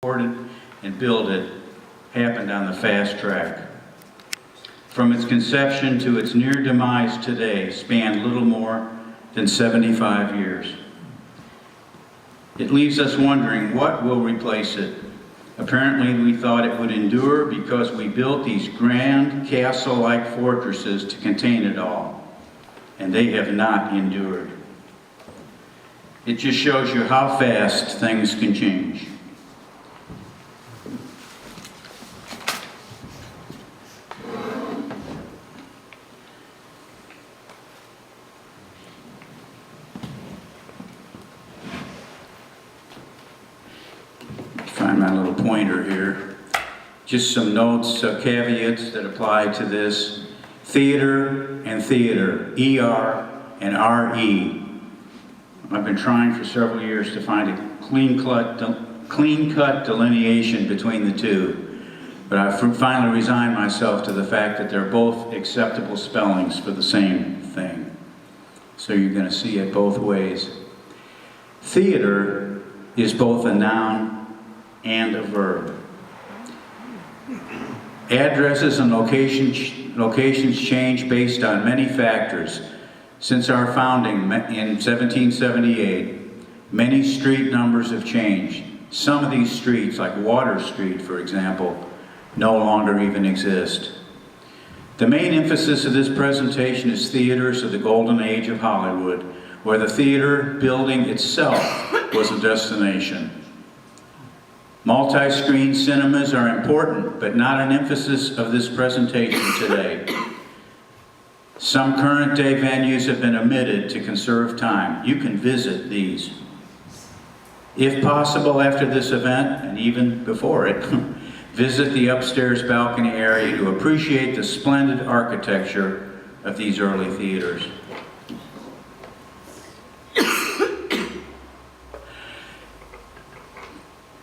supported and built it happened on the fast track. From its conception to its near demise today spanned little more than 75 years. It leaves us wondering what will replace it. Apparently we thought it would endure because we built these grand castle-like fortresses to contain it all, and they have not endured. It just shows you how fast things can change. Find my little pointer here. Just some notes, caveats that apply to this. Theater and theater, ER and RE. I've been trying for several years to find a clean-cut delineation between the two, but I finally resigned myself to the fact that they're both acceptable spellings for the same thing. So you're going to see it both ways. Theater is both a noun and a verb. Addresses and locations change based on many factors. Since our founding in 1778, many street numbers have changed. Some of these streets, like Water Street, for example, no longer even exist. The main emphasis of this presentation is theaters of the golden age of Hollywood, where the theater building itself was a destination. Multi-screen cinemas are important, but not an emphasis of this presentation today. Some current-day venues have been omitted to conserve time. You can visit these. If possible, after this event, and even before it, visit the upstairs balcony area to appreciate the splendid architecture of these early theaters.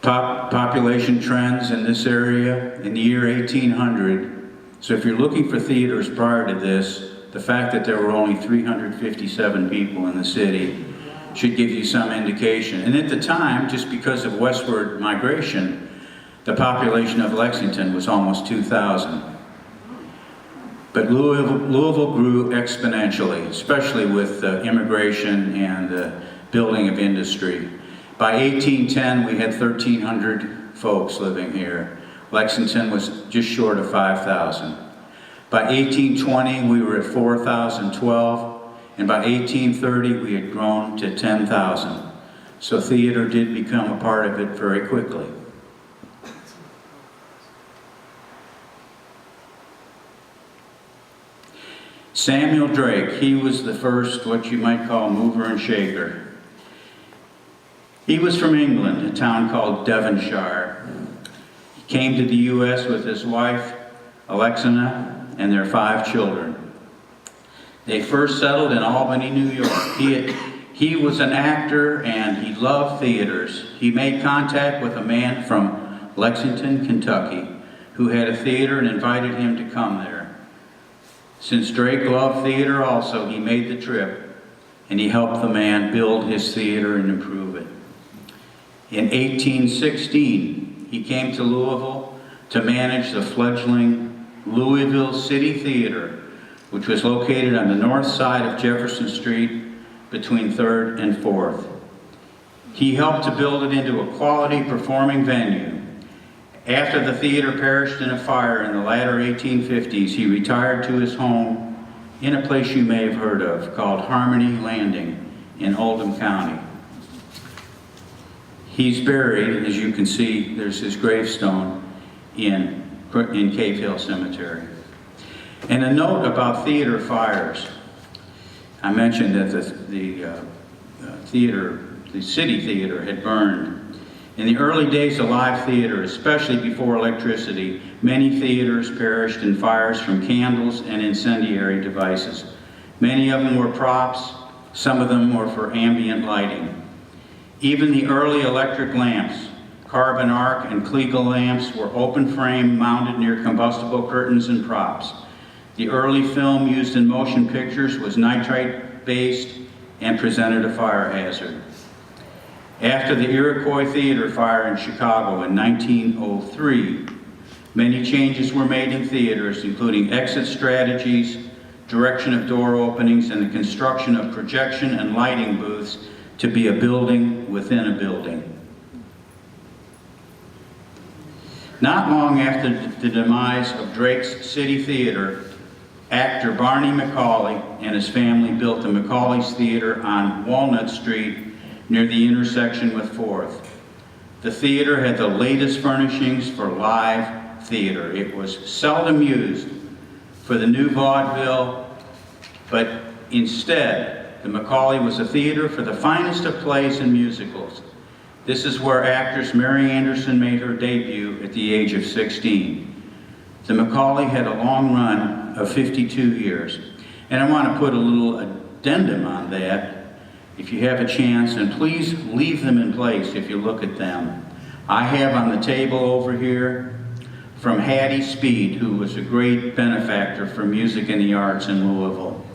Population trends in this area in the year 1800. So if you're looking for theaters prior to this, the fact that there were only 357 people in the city should give you some indication. And at the time, just because of westward migration, the population of Lexington was almost 2,000. But Louisville grew exponentially, especially with immigration and the building of industry. By 1810, we had 1,300 folks living here. Lexington was just short of 5,000. By 1820, we were at 4,012, and by 1830, we had grown to 10,000. So theater did become a part of it very quickly. Samuel Drake, he was the first, what you might call, mover and shaker. He was from England, a town called Devonshire. He came to the U.S. with his wife, Alexina, and their 5 children. They first settled in Albany, New York. He was an actor and he loved theaters. He made contact with a man from Lexington, Kentucky, who had a theater and invited him to come there. Since Drake loved theater also, he made the trip and he helped the man build his theater and improve it. In 1816, he came to Louisville to manage the fledgling Louisville City Theater, which was located on the north side of Jefferson Street between 3rd and 4th. He helped to build it into a quality performing venue. After the theater perished in a fire in the latter 1850s, he retired to his home in a place you may have heard of called Harmony Landing in Oldham County. He's buried, as you can see, there's his gravestone in Cave Hill Cemetery. And a note about theater fires. I mentioned that the city theater had burned. In the early days of live theater, especially before electricity, many theaters perished in fires from candles and incendiary devices. Many of them were props, some of them were for ambient lighting. Even the early electric lamps, carbon arc and Kliegel lamps, were open frame mounted near combustible curtains and props. The early film used in motion pictures was nitrite based and presented a fire hazard. After the Iroquois Theater fire in Chicago in 1903, many changes were made in theaters, including exit strategies, direction of door openings, and the construction of projection and lighting booths to be a building within a building. Not long after the demise of Drake's City Theater, actor Barney McCauley and his family built the McCauleys Theater on Walnut Street near the intersection with 4th. The theater had the latest furnishings for live theater. It was seldom used for the new vaudeville, but instead, the McCauley was a theater for the finest of plays and musicals. This is where actress Mary Anderson made her debut at the age of 16. The McCauley had a long run of 52 years. And I want to put a little addendum on that, if you have a chance, and please leave them in place if you look at them. I have on the table over here from Hattie Speed, who was a great benefactor for music and the arts in Louisville.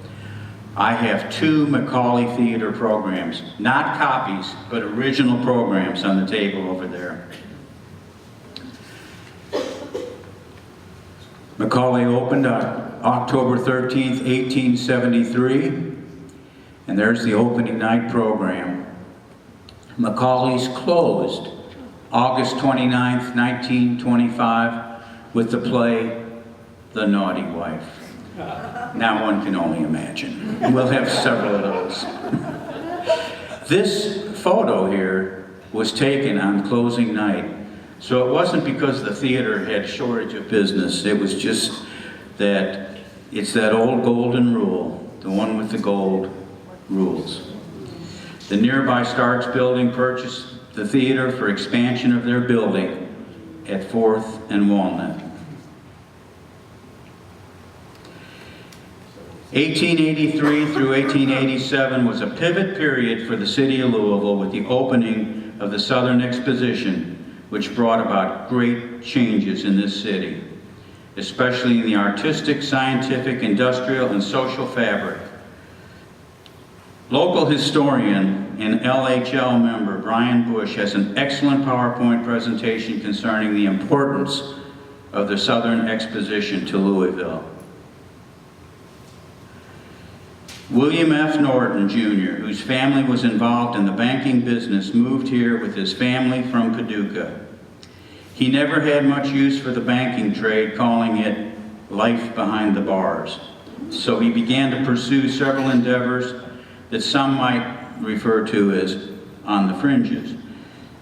I have 2 McCauleys Theater programs, not copies, but original programs on the table over there. McCauley opened on October 13th, 1873, and there's the opening night program. McCauley's closed August 29th, 1925, with the play The Naughty Wife. Now one can only imagine. We'll have several of those. This photo here was taken on closing night. So it wasn't because the theater had shortage of business. It was just that it's that old golden rule, the one with the gold rules. The nearby Starks building purchased the theater for expansion of their building at 4th and Walnut. 1883 through 1887 was a pivot period for the city of Louisville with the opening of the Southern Exposition, which brought about great changes in this city, especially in the artistic, scientific, industrial, and social fabric. Local historian and LHL member Brian Bush has an excellent PowerPoint presentation concerning the importance of the Southern Exposition to Louisville. William F. Norton Jr., whose family was involved in the banking business, moved here with his family from Paducah. He never had much use for the banking trade, calling it life behind the bars. So he began to pursue several endeavors that some might refer to as on the fringes,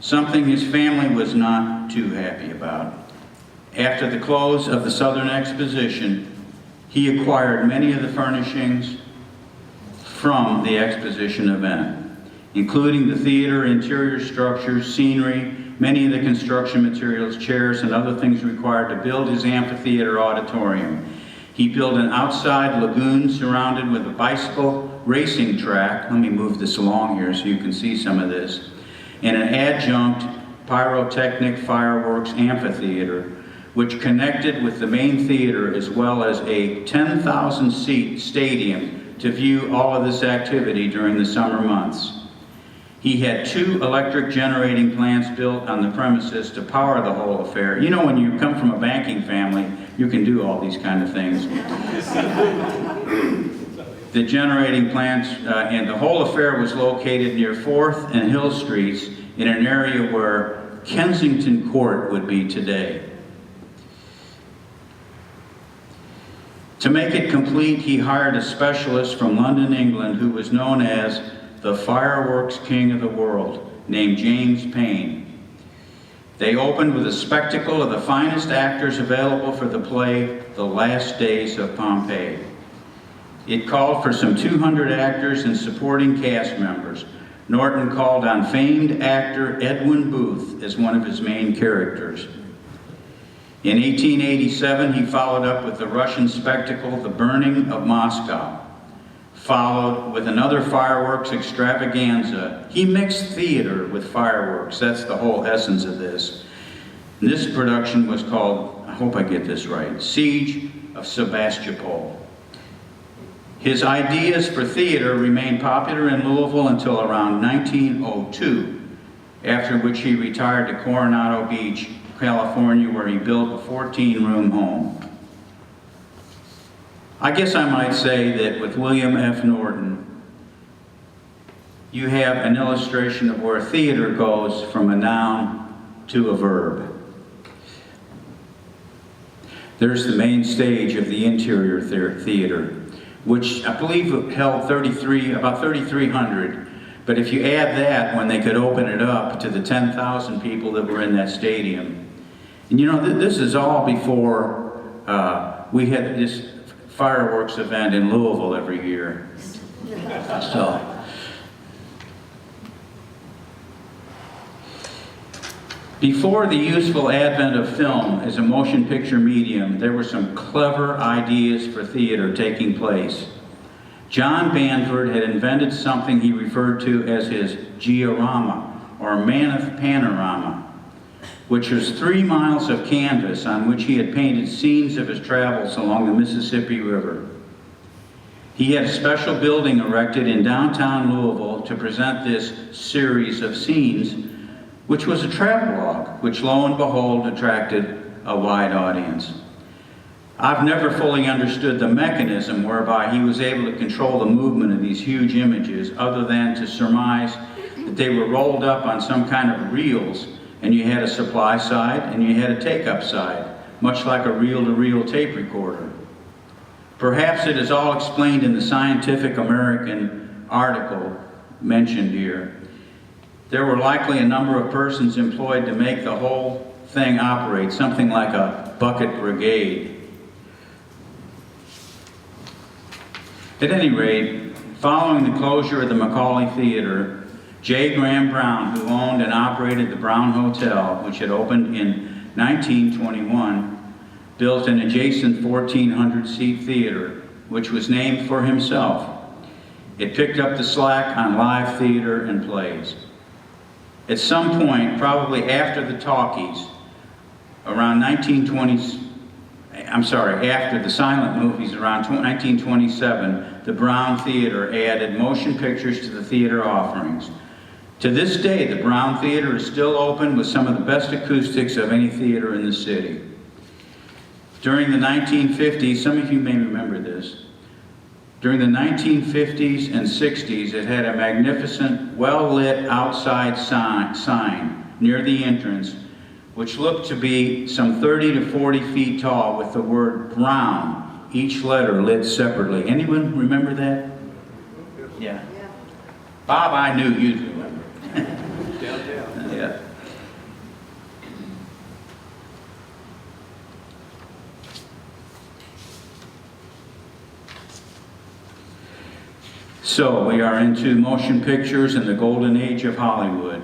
something his family was not too happy about. After the close of the Southern Exposition, he acquired many of the furnishings from the Exposition event, including the theater, interior structures, scenery, many of the construction materials, chairs, and other things required to build his amphitheater auditorium. He built an outside lagoon surrounded with a bicycle racing track. Let me move this along here so you can see some of this. And an adjunct pyrotechnic fireworks amphitheater, which connected with the main theater as well as a 10,000-seat stadium to view all of this activity during the summer months. He had 2 electric generating plants built on the premises to power the whole affair. You know, when you come from a banking family, you can do all these kind of things. The generating plants and the whole affair was located near 4th and Hill Streets in an area where Kensington Court would be today. To make it complete, he hired a specialist from London, England, who was known as the fireworks king of the world, named James Payne. They opened with a spectacle of the finest actors available for the play, The Last Days of Pompeii. It called for some 200 actors and supporting cast members. Norton called on famed actor Edwin Booth as one of his main characters. In 1887, he followed up with the Russian spectacle, The Burning of Moscow, followed with another fireworks extravaganza. He mixed theater with fireworks. That's the whole essence of this. And this production was called, I hope I get this right, Siege of Sebastopol. His ideas for theater remained popular in Louisville until around 1902, after which he retired to Coronado Beach, California, where he built a 14-room home. I guess I might say that with William F. Norton, you have an illustration of where theater goes from a noun to a verb. There's the main stage of the interior theater, which I believe held about 3,300. But if you add that, when they could open it up to the 10,000 people that were in that stadium. And you know, this is all before we had this fireworks event in Louisville every year. So. Before the useful advent of film as a motion picture medium, there were some clever ideas for theater taking place. John Bandford had invented something he referred to as his georama, or mammoth panorama, which was 3 miles of canvas on which he had painted scenes of his travels along the Mississippi River. He had a special building erected in downtown Louisville to present this series of scenes, which was a travelogue, which lo and behold attracted a wide audience. I've never fully understood the mechanism whereby he was able to control the movement of these huge images, other than to surmise that they were rolled up on some kind of reels, and you had a supply side and you had a take-up side, much like a reel-to-reel tape recorder. Perhaps it is all explained in the Scientific American article mentioned here. There were likely a number of persons employed to make the whole thing operate, something like a bucket brigade. At any rate, following the closure of the McCauleys Theater, J. Graham Brown, who owned and operated the Brown Hotel, which had opened in 1921, built an adjacent 1,400-seat theater, which was named for himself. It picked up the slack on live theater and plays. At some point, probably after the talkies, around after the silent movies, around 1927, the Brown Theater added motion pictures to the theater offerings. To this day, the Brown Theater is still open with some of the best acoustics of any theater in the city. During the 1950s, some of you may remember this, during the 1950s and 60s, it had a magnificent, well-lit outside sign near the entrance, which looked to be some 30 to 40 feet tall, with the word Brown, each letter lit separately. Anyone remember that? Yeah. Bob, I knew you'd remember. Downtown. Yeah. So we are into motion pictures in the golden age of Hollywood.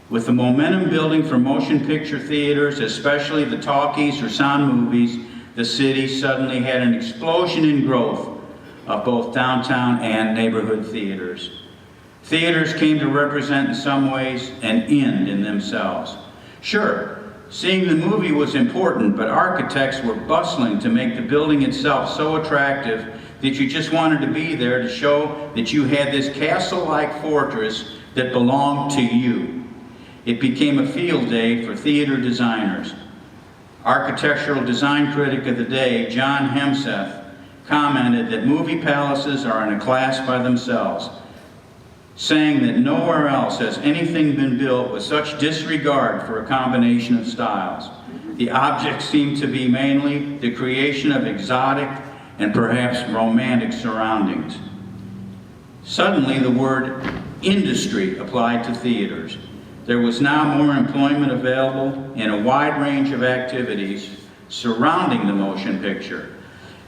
With the momentum building for motion picture theaters, especially the talkies or sound movies, the city suddenly had an explosion in growth of both downtown and neighborhood theaters. Theaters came to represent in some ways an end in themselves. Sure, seeing the movie was important, but architects were bustling to make the building itself so attractive that you just wanted to be there to show that you had this castle-like fortress that belonged to you. It became a field day for theater designers. Architectural design critic of the day, John Hemseth, commented that movie palaces are in a class by themselves, saying that nowhere else has anything been built with such disregard for a combination of styles. The objects seem to be mainly the creation of exotic and perhaps romantic surroundings. Suddenly, the word industry applied to theaters. There was now more employment available in a wide range of activities surrounding the motion picture.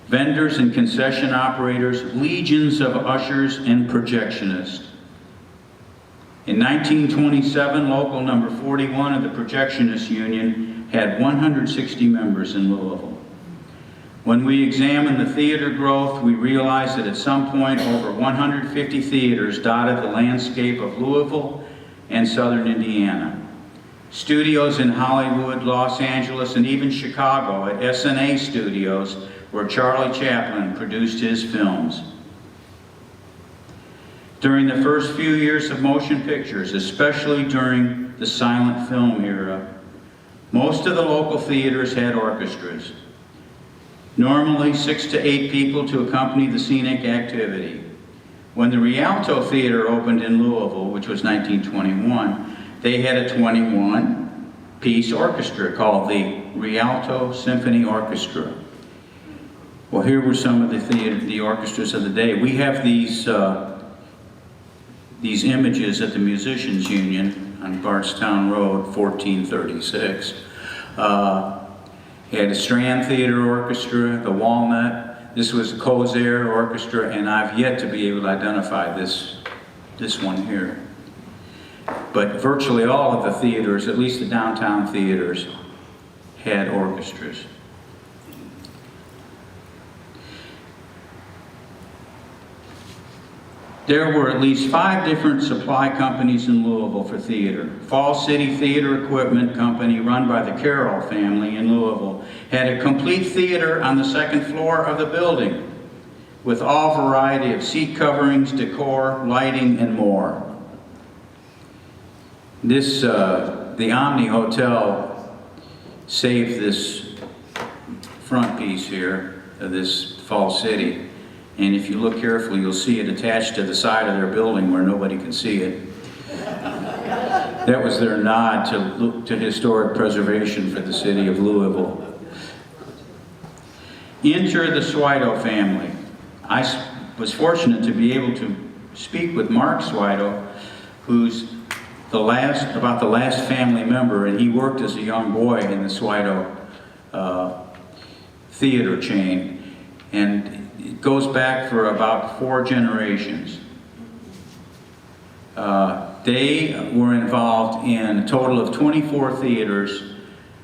Vendors and concession operators, legions of ushers and projectionists. In 1927, local number 41 of the Projectionists Union had 160 members in Louisville. When we examine the theater growth, we realize that at some point over 150 theaters dotted the landscape of Louisville and southern Indiana. Studios in Hollywood, Los Angeles, and even Chicago at SNA Studios, where Charlie Chaplin produced his films. During the first few years of motion pictures, especially during the silent film era. Most of the local theaters had orchestras. Normally 6 to 8 people to accompany the scenic activity. When the Rialto Theater opened in Louisville, which was 1921, they had a 21-piece orchestra called the Rialto Symphony Orchestra. Well, here were some of the orchestras of the day. We have these images at the Musicians Union on Bardstown Road, 1436. He had a Strand Theater Orchestra, the Walnut. This was the Cosair Orchestra, and I've yet to be able to identify this one here. But virtually all of the theaters, at least the downtown theaters, had orchestras. There were at least 5 different supply companies in Louisville for theater. Fall City Theater Equipment Company, run by the Carroll family in Louisville, had a complete theater on the 2nd floor of the building with all variety of seat coverings, decor, lighting, and more. The Omni Hotel saved this front piece here of this Fall City. And if you look carefully, you'll see it attached to the side of their building where nobody can see it. That was their nod to historic preservation for the city of Louisville. Enter the Swido family. I was fortunate to be able to speak with Mark Swido, who's about the last family member, and he worked as a young boy in the Swido theater chain. And it goes back for about 4 generations. They were involved in a total of 24 theaters.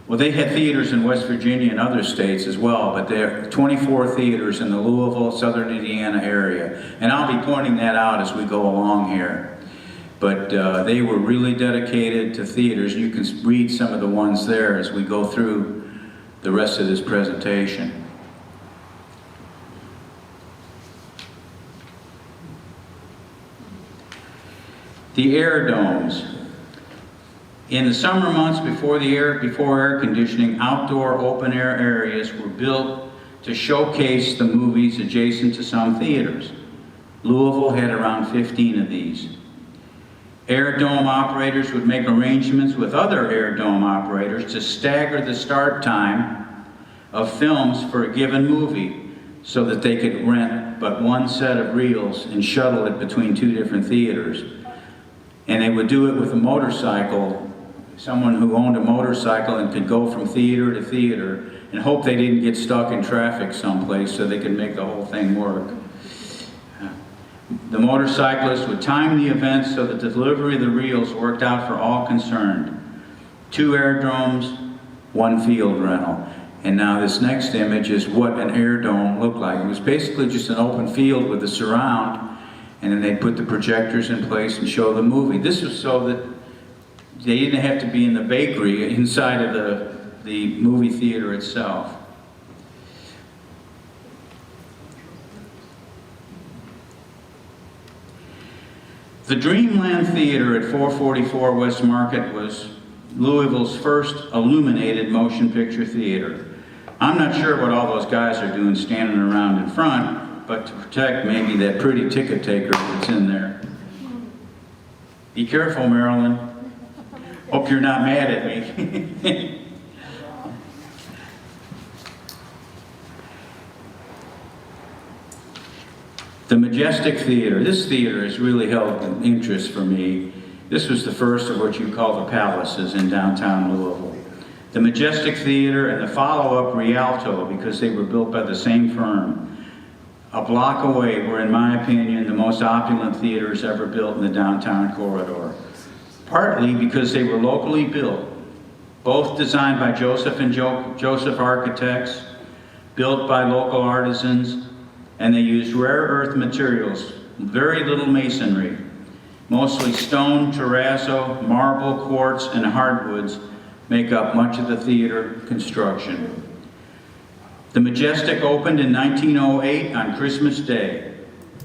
Well, they had theaters in West Virginia and other states as well, but there are 24 theaters in the Louisville, Southern Indiana area. And I'll be pointing that out as we go along here. But they were really dedicated to theaters. You can read some of the ones there as we go through the rest of this presentation. The Aerodomes. In the summer months before air conditioning, outdoor open-air areas were built to showcase the movies adjacent to some theaters. Louisville had around 15 of these. Aerodome operators would make arrangements with other Aerodome operators to stagger the start time of films for a given movie so that they could rent but one set of reels and shuttle it between 2 different theaters. And they would do it with a motorcycle, someone who owned a motorcycle and could go from theater to theater and hope they didn't get stuck in traffic someplace so they could make the whole thing work. The motorcyclists would time the event so that the delivery of the reels worked out for all concerned. 2 aerodromes, 1 field rental. And now this next image is what an aerodome looked like. It was basically just an open field with a surround, and then they'd put the projectors in place and show the movie. This was so that they didn't have to be in the bakery inside of the movie theater itself. The Dreamland Theater at 444 West Market was Louisville's first illuminated motion picture theater. I'm not sure what all those guys are doing standing around in front, but to protect maybe that pretty ticket taker that's in there. Be careful, Marilyn. Hope you're not mad at me. The Majestic Theater. This theater has really held an interest for me. This was the first of what you call the palaces in downtown Louisville. The Majestic Theater and the follow-up Rialto, because they were built by the same firm, a block away, were, in my opinion, the most opulent theaters ever built in the downtown corridor. Partly because they were locally built, both designed by Joseph and Joseph architects, built by local artisans, and they used rare earth materials, very little masonry, mostly stone, terrazzo, marble, quartz, and hardwoods make up much of the theater construction. The Majestic opened in 1908 on Christmas Day.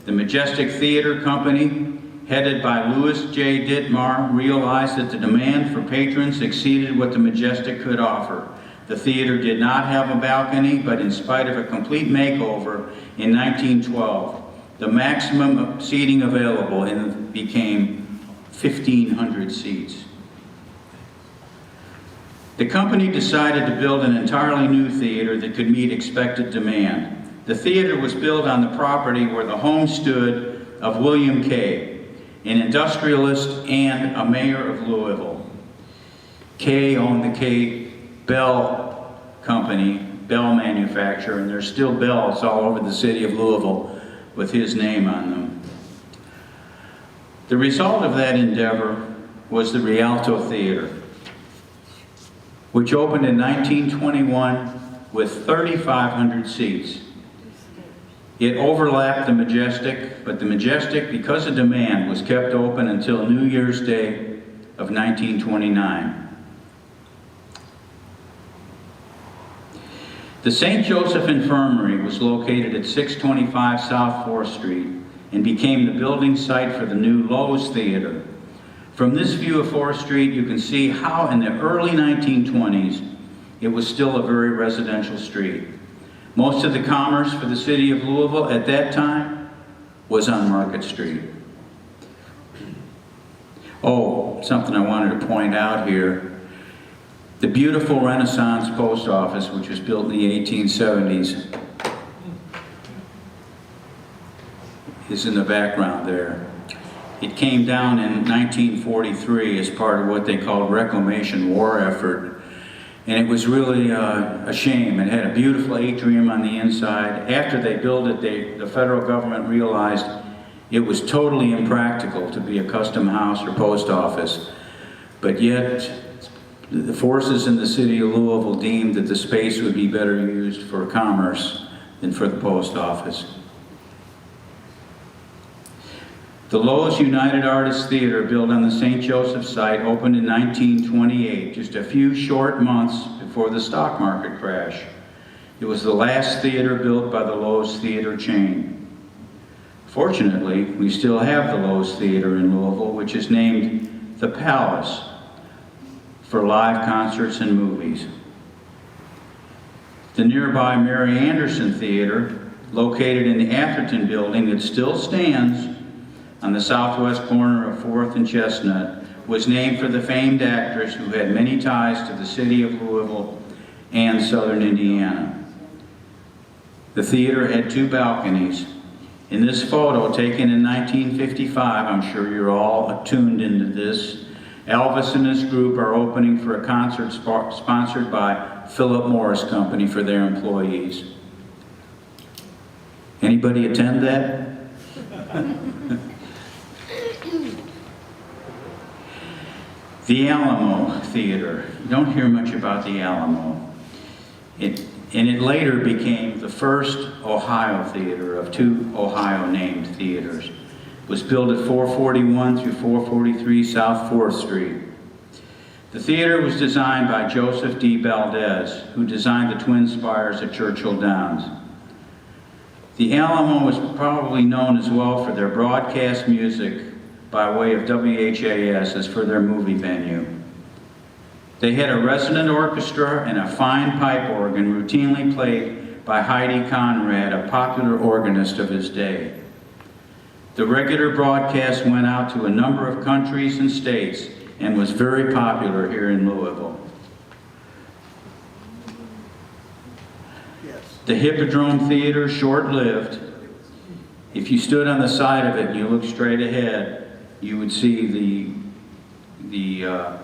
The Majestic Theater Company headed by Louis J. Ditmar, realized that the demand for patrons exceeded what the Majestic could offer. The theater did not have a balcony, but in spite of a complete makeover in 1912, the maximum seating available became 1,500 seats. The company decided to build an entirely new theater that could meet expected demand. The theater was built on the property where the home stood of William Kay, an industrialist and a mayor of Louisville. Kay owned the Kay Bell Company, bell manufacturer, and there's still bells all over the city of Louisville with his name on them. The result of that endeavor was the Rialto Theater, which opened in 1921 with 3,500 seats. It overlapped the Majestic, but the Majestic, because of demand, was kept open until New Year's Day of 1929. The St. Joseph Infirmary was located at 625 South 4th Street and became the building site for the new Lowe's Theater. From this view of 4th Street, you can see how in the early 1920s, it was still a very residential street. Most of the commerce for the city of Louisville at that time was on Market Street. Oh, something I wanted to point out here. The beautiful Renaissance post office, which was built in the 1870s, is in the background there. It came down in 1943 as part of what they called Reclamation War effort. And it was really a shame. It had a beautiful atrium on the inside. After they built it, the federal government realized it was totally impractical to be a custom house or post office. But yet, the forces in the city of Louisville deemed that the space would be better used for commerce than for the post office. The Lowe's United Artists Theater, built on the St. Joseph site, opened in 1928, just a few short months before the stock market crash. It was the last theater built by the Lowe's Theater chain. Fortunately, we still have the Lowe's Theater in Louisville, which is named the Palace for live concerts and movies. The nearby Mary Anderson Theater, located in the Atherton building that still stands on the southwest corner of 4th and Chestnut, was named for the famed actress who had many ties to the city of Louisville and southern Indiana. The theater had 2 balconies. In this photo, taken in 1955, I'm sure you're all attuned into this, Elvis and his group are opening for a concert sponsored by Philip Morris Company for their employees. Anybody attend that? The Alamo Theater. You don't hear much about the Alamo. It later became the first Ohio theater of 2 Ohio-named theaters. It was built at 441 through 443 South 4th Street. The theater was designed by Joseph D. Valdez, who designed the twin spires at Churchill Downs. The Alamo was probably known as well for their broadcast music by way of WHAS as for their movie venue. They had a resident orchestra and a fine pipe organ routinely played by Heidi Conrad, a popular organist of his day. The regular broadcast went out to a number of countries and states and was very popular here in Louisville. The Hippodrome Theater, short-lived. If you stood on the side of it and you looked straight ahead, you would see the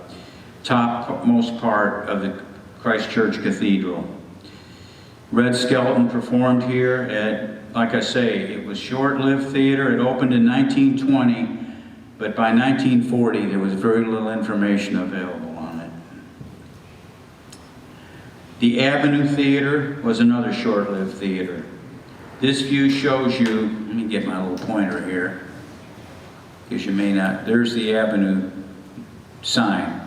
topmost part of the Christ Church Cathedral. Red Skelton performed here at, like I say, it was short-lived theater. It opened in 1920, but by 1940 there was very little information available on it. The Avenue Theater was another short-lived theater. This view shows you, let me get my little pointer here, because you may not, there's the Avenue sign.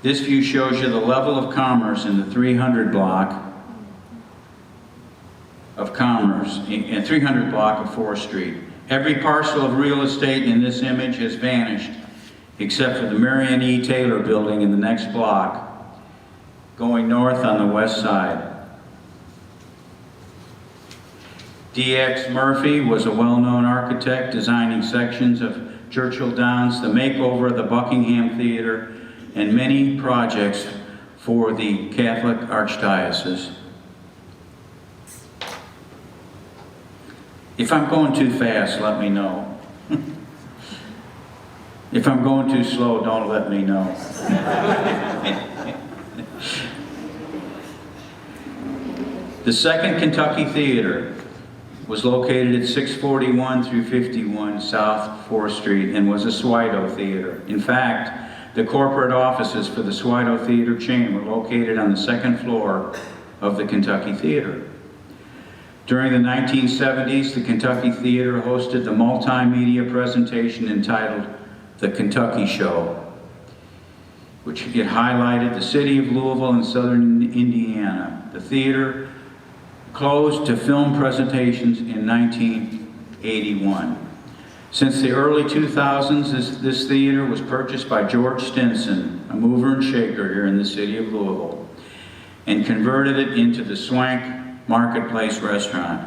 This view shows you the level of commerce in the 300 block of commerce, and 300 block of 4th Street. Every parcel of real estate in this image has vanished, except for the Marion E. Taylor building in the next block, going north on the west side. D.X. Murphy was a well-known architect designing sections of Churchill Downs, the makeover of the Buckingham Theater, and many projects for the Catholic Archdiocese. If I'm going too fast, let me know. If I'm going too slow, don't let me know. The Second Kentucky Theater was located at 641 through 51 South 4th Street and was a Swido theater. In fact, the corporate offices for the Swido Theater chain were located on the second floor of the Kentucky Theater. During the 1970s, the Kentucky Theater hosted the multimedia presentation entitled The Kentucky Show, which it highlighted the city of Louisville and southern Indiana. The theater closed to film presentations in 1981. Since the early 2000s, this theater was purchased by George Stinson, a mover and shaker here in the city of Louisville, and converted it into the Swank Marketplace Restaurant,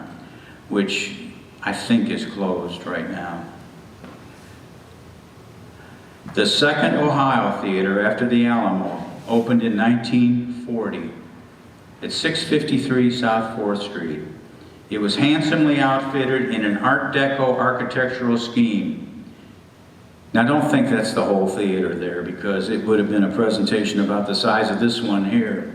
which I think is closed right now. The Second Ohio Theater, after the Alamo, opened in 1940 at 653 South 4th Street. It was handsomely outfitted in an Art Deco architectural scheme. Now, don't think that's the whole theater there, because it would have been a presentation about the size of this one here.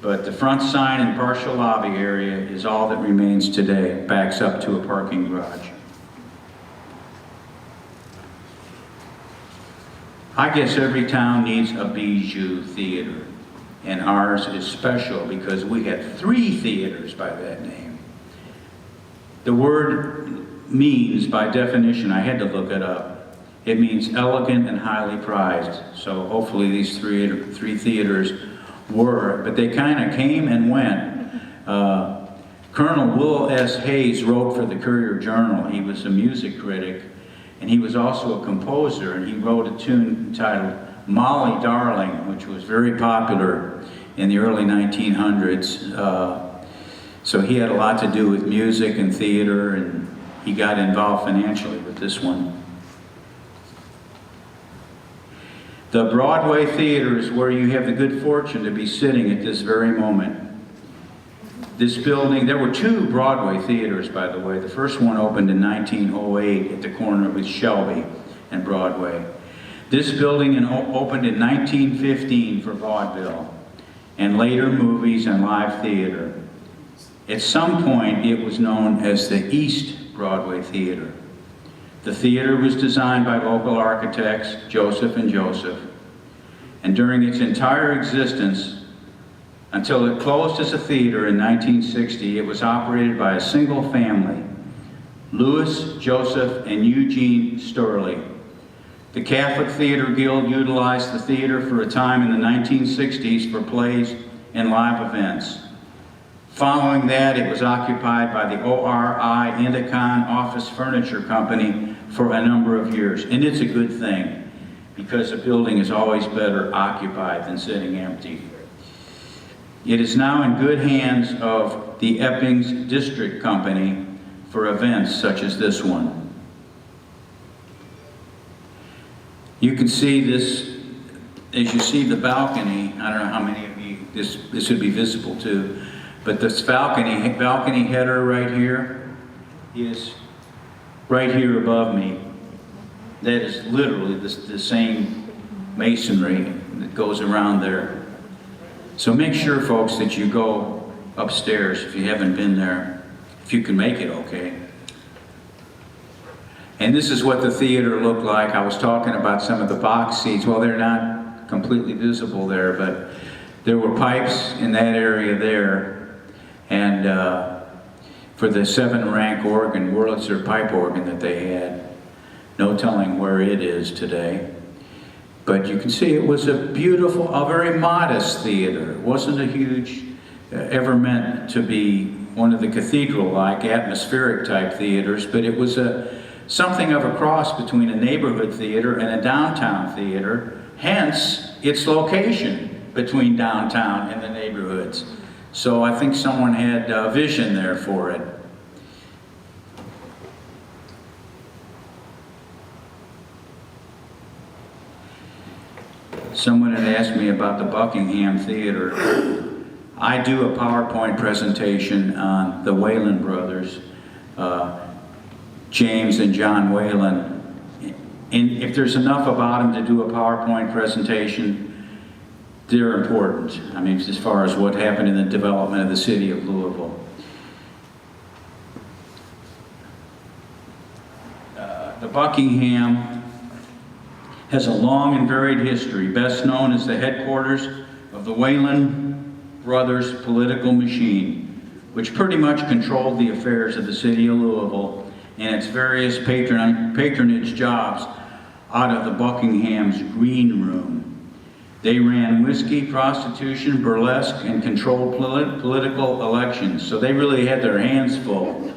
But the front sign and partial lobby area is all that remains today. It backs up to a parking garage. I guess every town needs a bijou theater, and ours is special because we had 3 theaters by that name. The word means, by definition, I had to look it up, it means elegant and highly prized. So hopefully these three theaters were, but they kind of came and went. Colonel Will S. Hayes wrote for the Courier-Journal. He was a music critic, and he was also a composer, and he wrote a tune entitled Molly Darling, which was very popular in the early 1900s. So he had a lot to do with music and theater, and he got involved financially with this one. The Broadway Theater is where you have the good fortune to be sitting at this very moment. This building, there were 2 Broadway theaters, by the way. The first one opened in 1908 at the corner with Shelby and Broadway. This building opened in 1915 for vaudeville, and later movies and live theater. At some point, it was known as the East Broadway Theater. The theater was designed by local architects, Joseph and Joseph, and during its entire existence, until it closed as a theater in 1960, it was operated by a single family, Louis, Joseph, and Eugene Sturley. The Catholic Theater Guild utilized the theater for a time in the 1960s for plays and live events. Following that, it was occupied by the ORI Indicon Office Furniture Company for a number of years. And it's a good thing, because a building is always better occupied than sitting empty. It is now in good hands of the Eppings District Company for events such as this one. You can see this, as you see the balcony, I don't know how many of you this would be visible to, but this balcony header right here is right here above me. That is literally the same masonry that goes around there. So make sure, folks, that you go upstairs if you haven't been there, if you can make it, okay. And this is what the theater looked like. I was talking about some of the box seats. Well, they're not completely visible there, but there were pipes in that area there. And for the 7-rank organ, Wurlitzer pipe organ that they had, no telling where it is today. But you can see it was a beautiful, a very modest theater. It wasn't a huge, ever meant to be one of the cathedral-like, atmospheric-type theaters, but it was something of a cross between a neighborhood theater and a downtown theater, hence its location between downtown and the neighborhoods. So I think someone had a vision there for it. Someone had asked me about the Buckingham Theater. I do a PowerPoint presentation on the Whalen brothers, James and John Whalen. And if there's enough about them to do a PowerPoint presentation, they're important. I mean, as far as what happened in the development of the city of Louisville. The Buckingham has a long and varied history, best known as the headquarters of the Whalen brothers' political machine, which pretty much controlled the affairs of the city of Louisville and its various patronage jobs out of the Buckingham's green room. They ran whiskey, prostitution, burlesque, and controlled political elections, so they really had their hands full.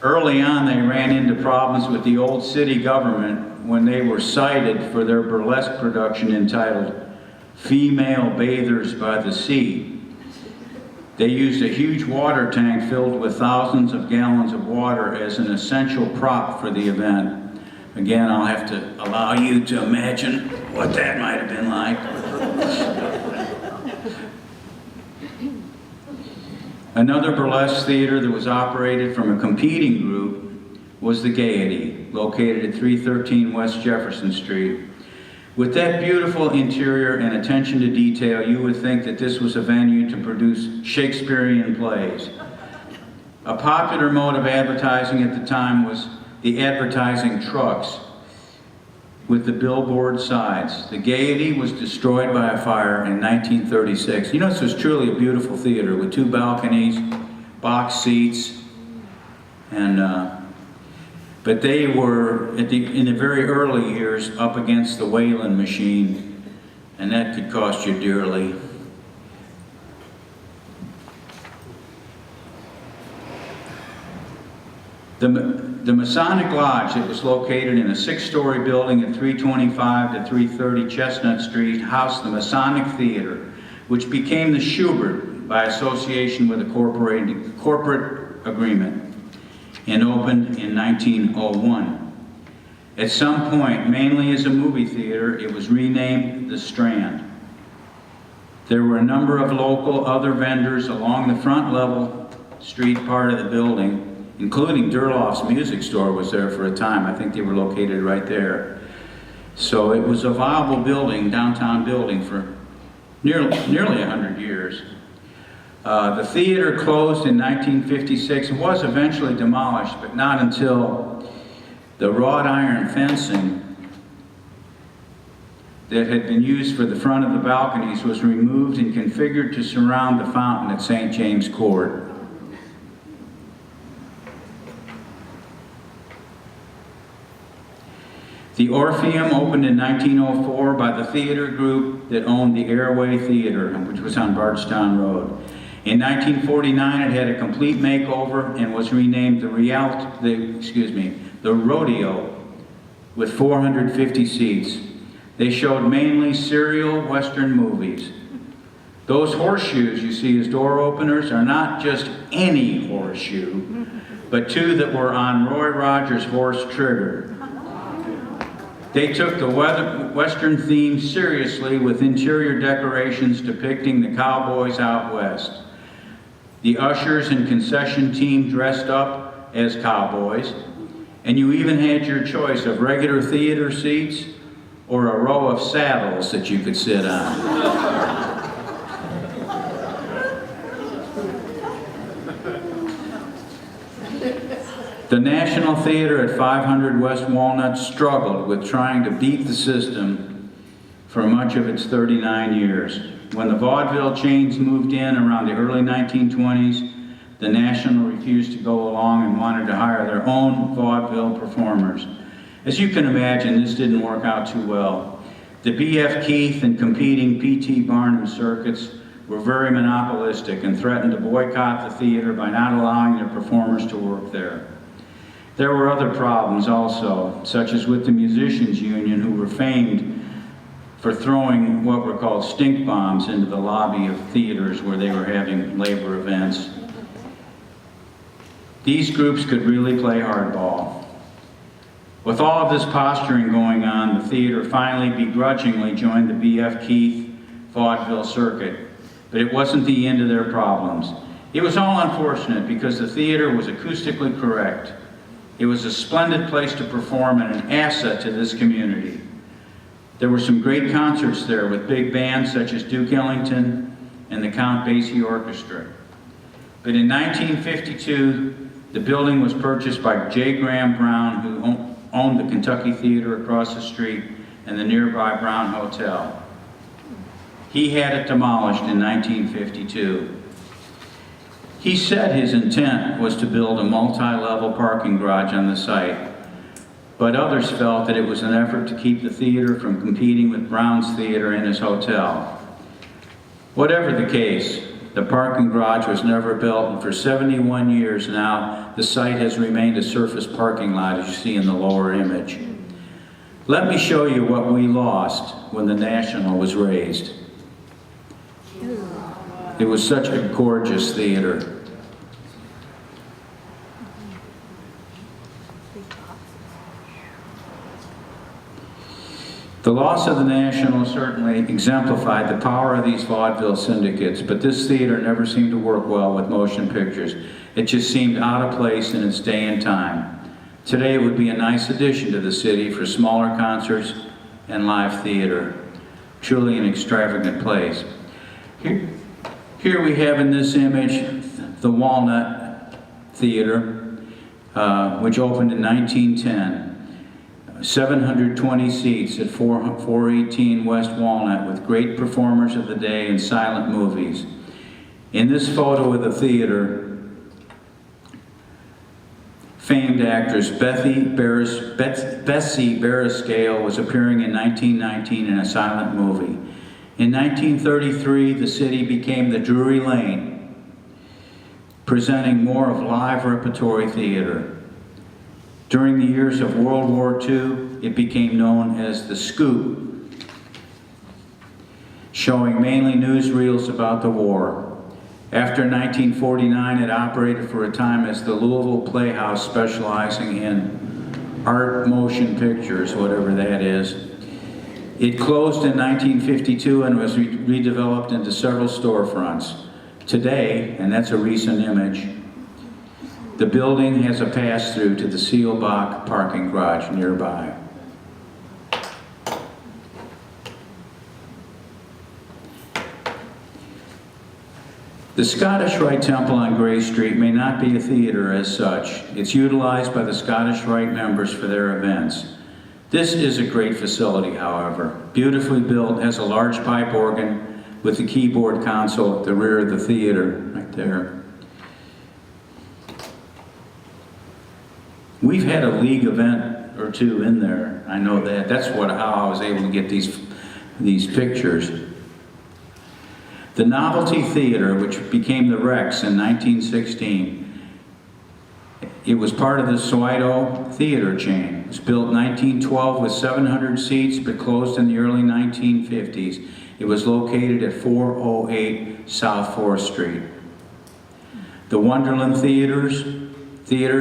Early on, they ran into problems with the old city government when they were cited for their burlesque production entitled Female Bathers by the Sea. They used a huge water tank filled with thousands of gallons of water as an essential prop for the event. Again, I'll have to allow you to imagine what that might have been like. Another burlesque theater that was operated from a competing group was the Theiety, located at 313 West Jefferson Street. With that beautiful interior and attention to detail, you would think that this was a venue to produce Shakespearean plays. A popular mode of advertising at the time was the advertising trucks with the billboard sides. The Theiety was destroyed by a fire in 1936. You know, this was truly a beautiful theater with 2 balconies, box seats, and but they were in the very early years up against the Whalen machine, and that could cost you dearly. The Masonic Lodge that was located in a 6-story building at 325 to 330 Chestnut Street housed the Masonic Theater, which became the Schubert by association with a corporate agreement, and opened in 1901. At some point, mainly as a movie theater, it was renamed the Strand. There were a number of local other vendors along the front level street part of the building, including Durloff's Music Store was there for a time. I think they were located right there. So it was a viable building, downtown building, for nearly 100 years. The theater closed in 1956 and was eventually demolished, but not until the wrought iron fencing that had been used for the front of the balconies was removed and configured to surround the fountain at St. James Court. The Orpheum opened in 1904 by the theater group that owned the Airway Theater, which was on Bardstown Road. In 1949, it had a complete makeover and was renamed the Rodeo, with 450 seats. They showed mainly serial Western movies. Those horseshoes you see as door openers are not just any horseshoe, but 2 that were on Roy Rogers' horse Trigger. They took the Western theme seriously with interior decorations depicting the cowboys out west. The ushers and concession team dressed up as cowboys, and you even had your choice of regular theater seats or a row of saddles that you could sit on. The National Theater at 500 West Walnut struggled with trying to beat the system for much of its 39 years. When the vaudeville chains moved in around the early 1920s, the National refused to go along and wanted to hire their own vaudeville performers. As you can imagine, this didn't work out too well. The B.F. Keith and competing P.T. Barnum circuits were very monopolistic and threatened to boycott the theater by not allowing their performers to work there. There were other problems also, such as with the musicians union, who were famed for throwing what were called stink bombs into the lobby of theaters where they were having labor events. These groups could really play hardball. With all of this posturing going on, the theater finally begrudgingly joined the B.F. Keith vaudeville circuit, but it wasn't the end of their problems. It was all unfortunate because the theater was acoustically correct. It was a splendid place to perform and an asset to this community. There were some great concerts there with big bands such as Duke Ellington and the Count Basie Orchestra. But in 1952, the building was purchased by J. Graham Brown, who owned the Kentucky Theater across the street and the nearby Brown Hotel. He had it demolished in 1952. He said his intent was to build a multi-level parking garage on the site, but others felt that it was an effort to keep the theater from competing with Brown's Theater and his hotel. Whatever the case, the parking garage was never built, and for 71 years now, the site has remained a surface parking lot, as you see in the lower image. Let me show you what we lost when the National was raised. It was such a gorgeous theater. The loss of the National certainly exemplified the power of these vaudeville syndicates, but this theater never seemed to work well with motion pictures. It just seemed out of place in its day and time. Today it would be a nice addition to the city for smaller concerts and live theater. Truly an extravagant place. Here we have in this image the Walnut Theater, which opened in 1910. 720 seats at 418 West Walnut, with great performers of the day and silent movies. In this photo of the theater, famed actress Bessie Barriscale was appearing in 1919 in a silent movie. In 1933, the city became the Drury Lane, presenting more of live repertory theater. During the years of World War II, it became known as the Scoop, showing mainly newsreels about the war. After 1949, it operated for a time as the Louisville Playhouse, specializing in art motion pictures, whatever that is. It closed in 1952 and was redeveloped into several storefronts. Today, and that's a recent image, the building has a pass-through to the Seelbach parking garage nearby. The Scottish Rite Temple on Gray Street may not be a theater as such. It's utilized by the Scottish Rite members for their events. This is a great facility, however. Beautifully built, has a large pipe organ with the keyboard console at the rear of the theater, right there. We've had a league event or two in there. I know that. That's how I was able to get these pictures. The Novelty Theater, which became the Rex in 1916, it was part of the Rialto Theater chain. It was built in 1912 with 700 seats, but closed in the early 1950s. It was located at 408 South 4th Street. The Wonderland Theater,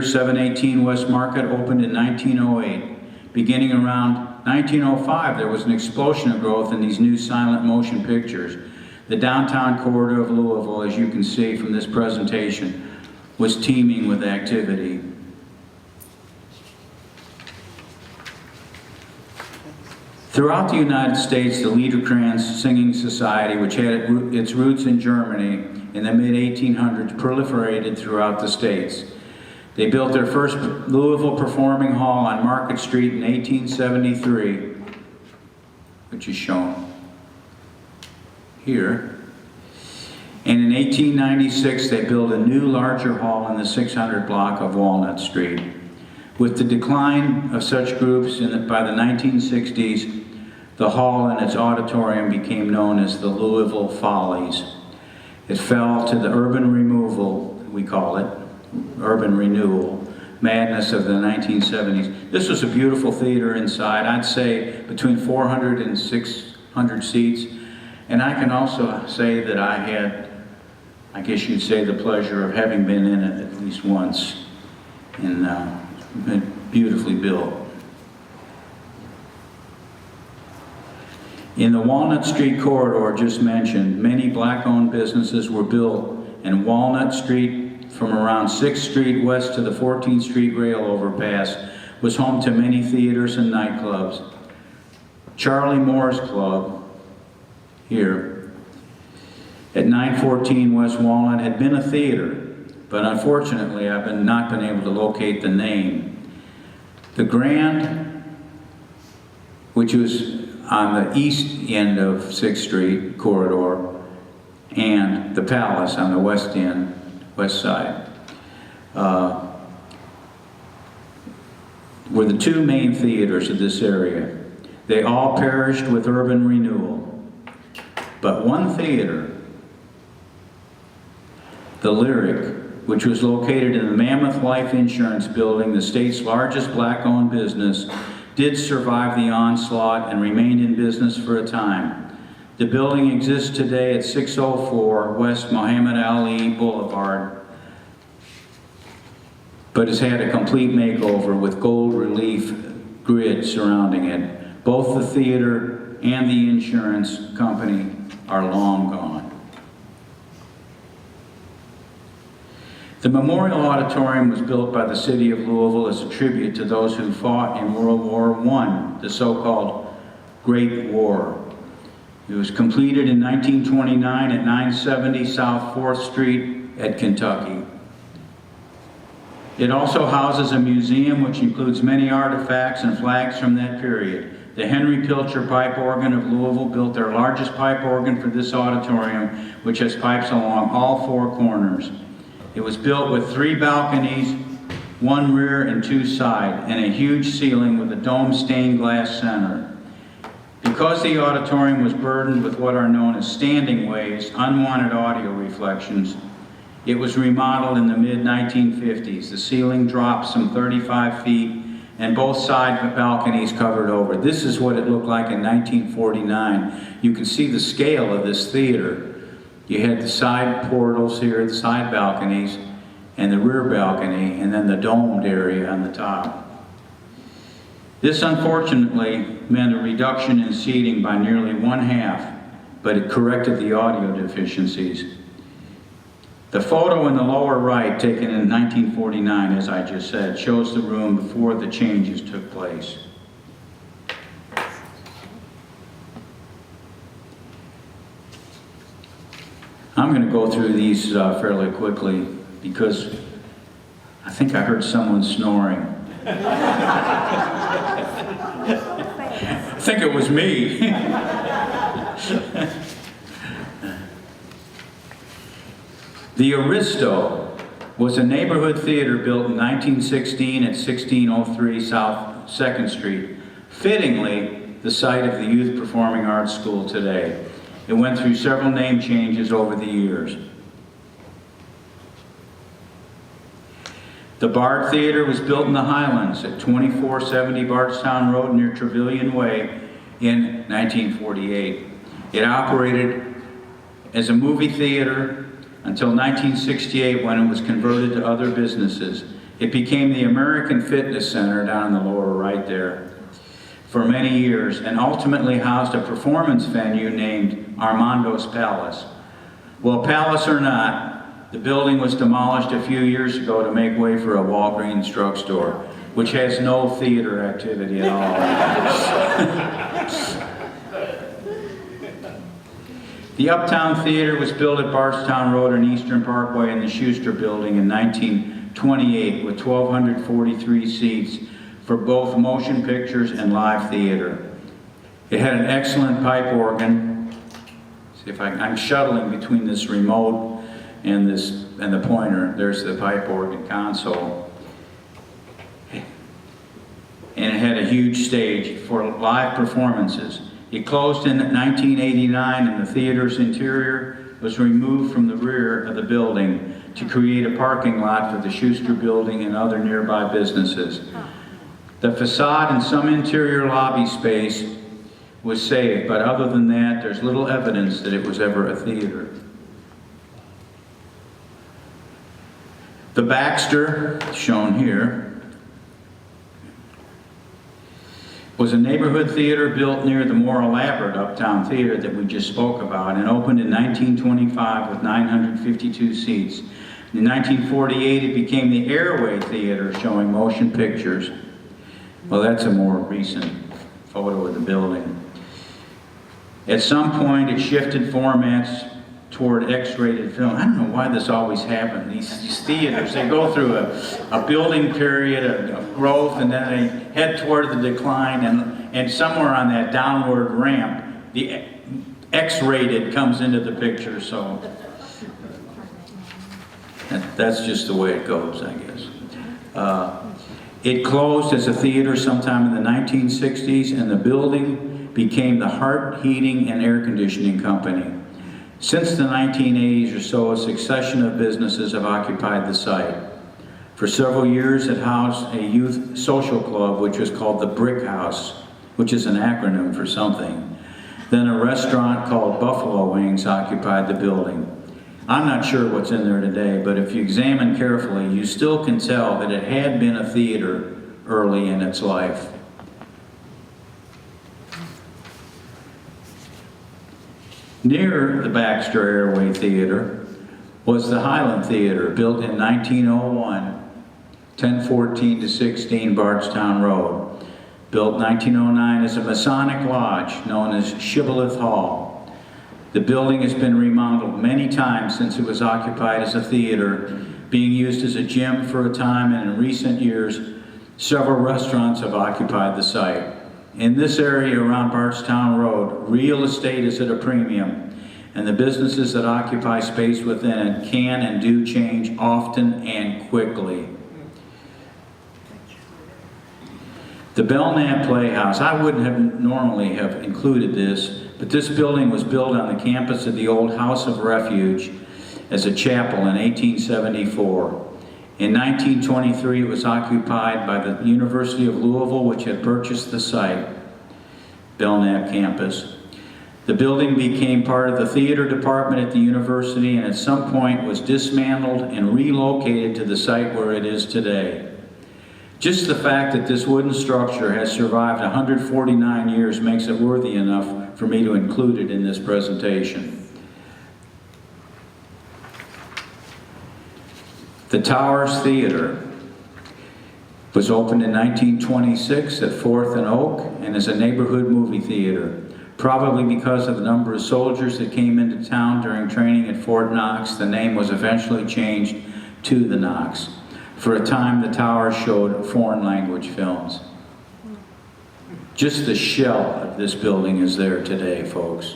718 West Market, opened in 1908. Beginning around 1905, there was an explosion of growth in these new silent motion pictures. The downtown corridor of Louisville, as you can see from this presentation, was teeming with activity. Throughout the United States, the Liederkranz Singing Society, which had its roots in Germany in the mid-1800s, proliferated throughout the states. They built their first Louisville Performing Hall on Market Street in 1873, which is shown here. And in 1896, they built a new, larger hall in the 600 block of Walnut Street. With the decline of such groups by the 1960s, the hall and its auditorium became known as the Louisville Follies. It fell to the urban removal, we call it, urban renewal, madness of the 1970s. This was a beautiful theater inside. I'd say between 400 and 600 seats. And I can also say that I had, I guess you'd say, the pleasure of having been in it at least once. And beautifully built. In the Walnut Street corridor just mentioned, many black-owned businesses were built, and Walnut Street from around 6th Street west to the 14th Street rail overpass was home to many theaters and nightclubs. Charlie Moore's Club, here, at 914 West Walnut had been a theater, but unfortunately I've not been able to locate the name. The Grand, which was on the east end of 6th Street corridor, and the Palace on the west end, west side, were the two main theaters of this area. They all perished with urban renewal. But one theater, the Lyric, which was located in the Mammoth Life Insurance Building, the state's largest black-owned business, did survive the onslaught and remained in business for a time. The building exists today at 604 West Muhammad Ali Boulevard, but has had a complete makeover with gold relief grid surrounding it. Both the theater and the insurance company are long gone. The Memorial Auditorium was built by the city of Louisville as a tribute to those who fought in World War I, the so-called Great War. It was completed in 1929 at 970 South 4th Street at Kentucky. It also houses a museum which includes many artifacts and flags from that period. The Henry Pilcher Pipe Organ of Louisville built their largest pipe organ for this auditorium, which has pipes along all four corners. It was built with 3 balconies, 1 rear and 2 side, and a huge ceiling with a dome stained glass center. Because the auditorium was burdened with what are known as standing waves, unwanted audio reflections, it was remodeled in the mid-1950s. The ceiling dropped some 35 feet and both side balconies covered over. This is what it looked like in 1949. You can see the scale of this theater. You had the side portals here, the side balconies, and the rear balcony, and then the domed area on the top. This unfortunately meant a reduction in seating by nearly 1/2, but it corrected the audio deficiencies. The photo in the lower right, taken in 1949, as I just said, shows the room before the changes took place. I'm going to go through these fairly quickly because I think I heard someone snoring. I think it was me. The Aristo was a neighborhood theater built in 1916 at 1603 South 2nd Street, fittingly the site of the Youth Performing Arts School today. It went through several name changes over the years. The Bard Theater was built in the Highlands at 2470 Bardstown Road near Trevilian Way in 1948. It operated as a movie theater until 1968 when it was converted to other businesses. It became the American Fitness Center down in the lower right there for many years, and ultimately housed a performance venue named Armando's Palace. Well, palace or not, the building was demolished a few years ago to make way for a Walgreens drugstore, which has no theater activity at all. The Uptown Theater was built at Bardstown Road and Eastern Parkway in the Schuster Building in 1928 with 1,243 seats for both motion pictures and live theater. It had an excellent pipe organ. See if I'm shuttling between this remote and the pointer. There's the pipe organ console. And it had a huge stage for live performances. It closed in 1989, and the theater's interior was removed from the rear of the building to create a parking lot for the Schuster Building and other nearby businesses. The facade and some interior lobby space was saved, but other than that, there's little evidence that it was ever a theater. The Baxter, shown here, was a neighborhood theater built near the more elaborate Uptown Theater that we just spoke about, and opened in 1925 with 952 seats. In 1948, it became the Airway Theater, showing motion pictures. Well, that's a more recent photo of the building. At some point, it shifted formats toward X-rated film. I don't know why this always happens. These theaters, they go through a building period of growth, and then they head toward the decline, and somewhere on that downward ramp, the X-rated comes into the picture, so that's just the way it goes, I guess. It closed as a theater sometime in the 1960s, and the building became the Hart Heating and Air Conditioning Company. Since the 1980s or so, a succession of businesses have occupied the site. For several years, it housed a youth social club, which was called the Brick House, which is an acronym for something. Then a restaurant called Buffalo Wings occupied the building. I'm not sure what's in there today, but if you examine carefully, you still can tell that it had been a theater early in its life. Near the Baxter Airway Theater was the Highland Theater, built in 1901, 1014 to 16 Bardstown Road. Built 1909 as a Masonic lodge known as Shibboleth Hall. The building has been remodeled many times since it was occupied as a theater, being used as a gym for a time, and in recent years, several restaurants have occupied the site. In this area around Bardstown Road, real estate is at a premium, and the businesses that occupy space within it can and do change often and quickly. The Belmont Playhouse, I wouldn't have normally have included this, but this building was built on the campus of the old House of Refuge as a chapel in 1874. In 1923, it was occupied by the University of Louisville, which had purchased the site, Belknap campus. The building became part of the theater department at the university, and at some point was dismantled and relocated to the site where it is today. Just the fact that this wooden structure has survived 149 years makes it worthy enough for me to include it in this presentation. The Towers Theater was opened in 1926 at 4th and Oak and is a neighborhood movie theater. Probably because of the number of soldiers that came into town during training at Fort Knox, the name was eventually changed to the Knox. For a time, the Towers showed foreign language films. Just the shell of this building is there today, folks.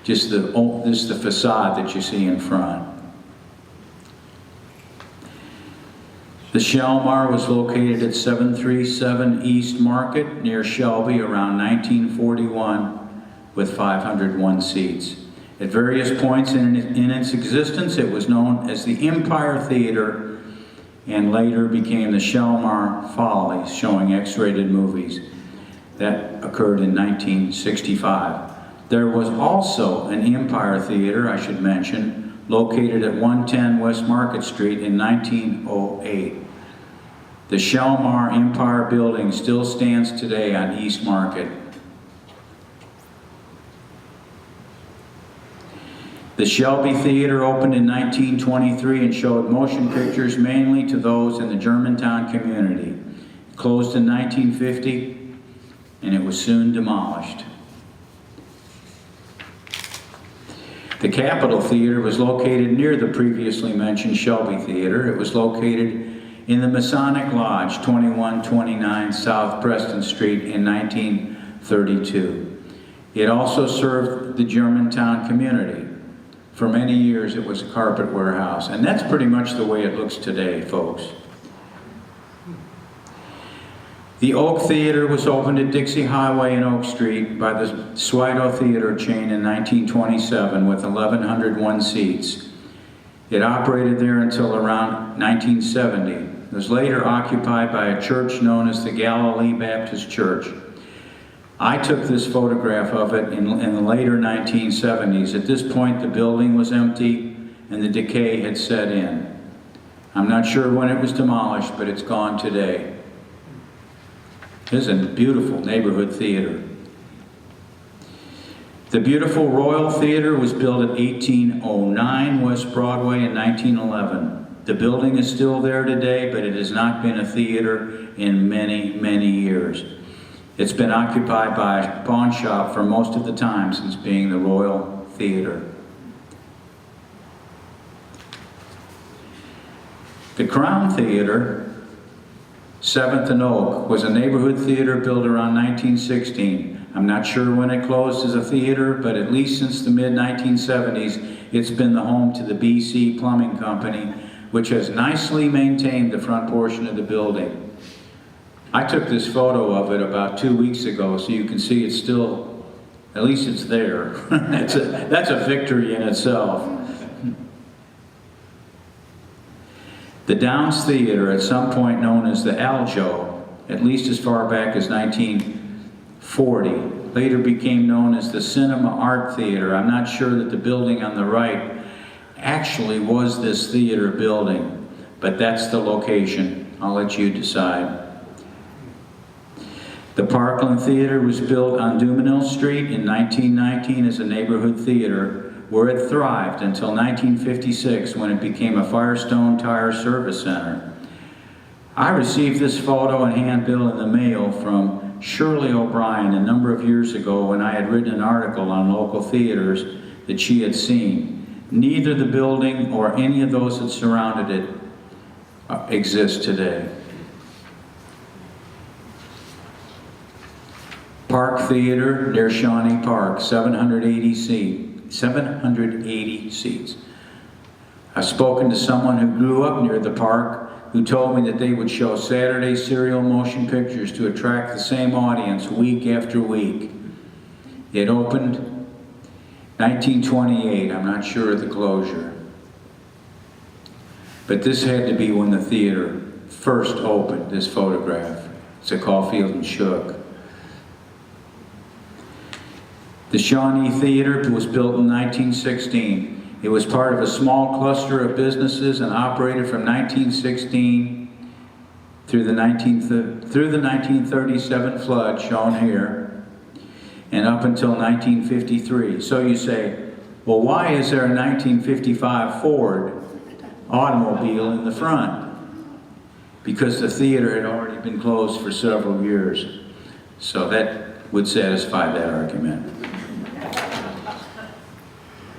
This is the facade that you see in front. The Shelmar was located at 737 East Market near Shelby around 1941 with 501 seats. At various points in its existence, it was known as the Empire Theater and later became the Shelmar Follies, showing X-rated movies. That occurred in 1965. There was also an Empire Theater, I should mention, located at 110 West Market Street in 1908. The Shelmar Empire building still stands today on East Market. The Shelby Theater opened in 1923 and showed motion pictures mainly to those in the Germantown community. It closed in 1950 and it was soon demolished. The Capitol Theater was located near the previously mentioned Shelby Theater. It was located in the Masonic Lodge, 2129 South Preston Street in 1932. It also served the Germantown community. For many years, it was a carpet warehouse, and that's pretty much the way it looks today, folks. The Oak Theater was opened at Dixie Highway and Oak Street by the Rialto Theater chain in 1927 with 1,101 seats. It operated there until around 1970. It was later occupied by a church known as the Galilee Baptist Church. I took this photograph of it in the later 1970s. At this point, the building was empty and the decay had set in. I'm not sure when it was demolished, but it's gone today. This is a beautiful neighborhood theater. The beautiful Royal Theater was built at 1809 West Broadway in 1911. The building is still there today, but it has not been a theater in many, many years. It's been occupied by a pawn shop for most of the time since being the Royal Theater. The Crown Theater, 7th and Oak, was a neighborhood theater built around 1916. I'm not sure when it closed as a theater, but at least since the mid-1970s, it's been the home to the BC Plumbing Company, which has nicely maintained the front portion of the building. I took this photo of it about 2 weeks ago, so you can see it's still, at least it's there. That's a victory in itself. The Downs Theater, at some point known as the Aljo, at least as far back as 1940, later became known as the Cinema Art Theater. I'm not sure that the building on the right actually was this theater building, but that's the location. I'll let you decide. The Parkland Theater was built on Duminil Street in 1919 as a neighborhood theater, where it thrived until 1956 when it became a Firestone Tire Service Center. I received this photo and handbill in the mail from Shirley O'Brien a number of years ago when I had written an article on local theaters that she had seen. Neither the building or any of those that surrounded it exist today. Park Theater near Shawnee Park, 780 seats. I've spoken to someone who grew up near the park who told me that they would show Saturday serial motion pictures to attract the same audience week after week. It opened 1928, I'm not sure of the closure. But this had to be when the theater first opened, this photograph. It's a Caulfield and Shook. The Shawnee Theater was built in 1916. It was part of a small cluster of businesses and operated from 1916 through the 1937 flood, shown here, and up until 1953. So you say, well, why is there a 1955 Ford automobile in the front? Because the theater had already been closed for several years. So that would satisfy that argument.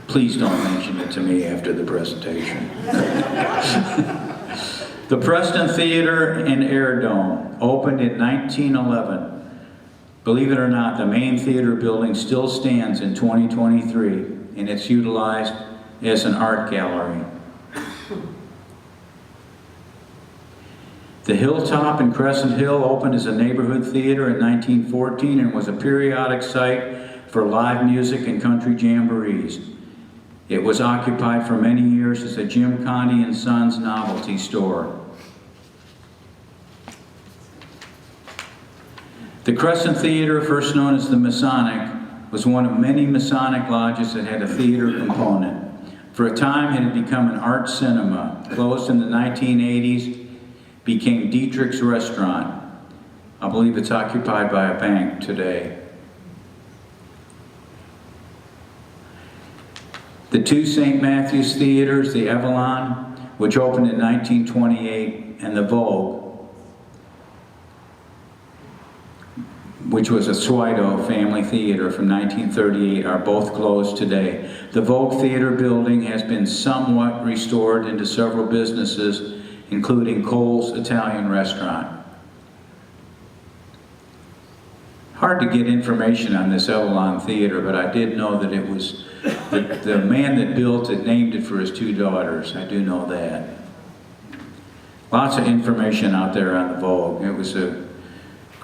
Please don't mention it to me after the presentation. The Preston Theater and Aerodome opened in 1911. Believe it or not, the main theater building still stands in 2023, and it's utilized as an art gallery. The Hilltop in Crescent Hill opened as a neighborhood theater in 1914 and was a periodic site for live music and country jamborees. It was occupied for many years as a Jim Conti and Sons novelty store. The Crescent Theater, first known as the Masonic, was one of many Masonic lodges that had a theater component. For a time, it had become an art cinema. Closed in the 1980s, became Dietrich's Restaurant. I believe it's occupied by a bank today. The two St. Matthew's theaters, the Avalon, which opened in 1928, and the Vogue, which was a Swido family theater from 1938, are both closed today. The Vogue Theater building has been somewhat restored into several businesses, including Cole's Italian Restaurant. Hard to get information on this Avalon Theater, but I did know that it was the man that built it named it for his two daughters. I do know that. Lots of information out there on the Vogue. It was a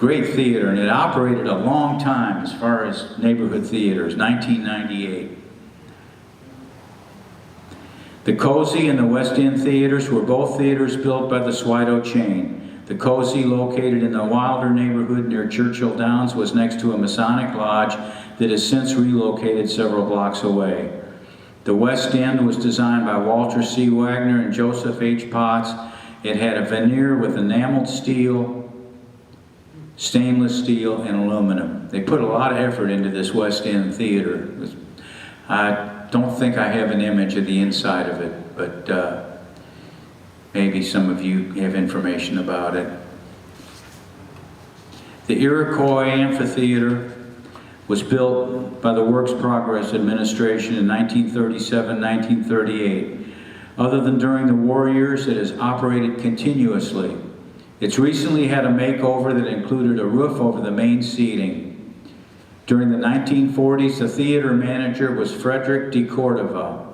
Great theater, and it operated a long time as far as neighborhood theaters, 1998. The Cozy and the West End theaters were both theaters built by the Swido chain. The Cozy, located in the Wilder neighborhood near Churchill Downs, was next to a Masonic lodge that has since relocated several blocks away. The West End was designed by Walter C. Wagner and Joseph H. Potts. It had a veneer with enameled steel, stainless steel, and aluminum. They put a lot of effort into this West End theater. I don't think I have an image of the inside of it, but maybe some of you have information about it. The Iroquois Amphitheater was built by the Works Progress Administration in 1937-1938. Other than during the war years, it has operated continuously. It's recently had a makeover that included a roof over the main seating. During the 1940s, the theater manager was Frederick de Cordova,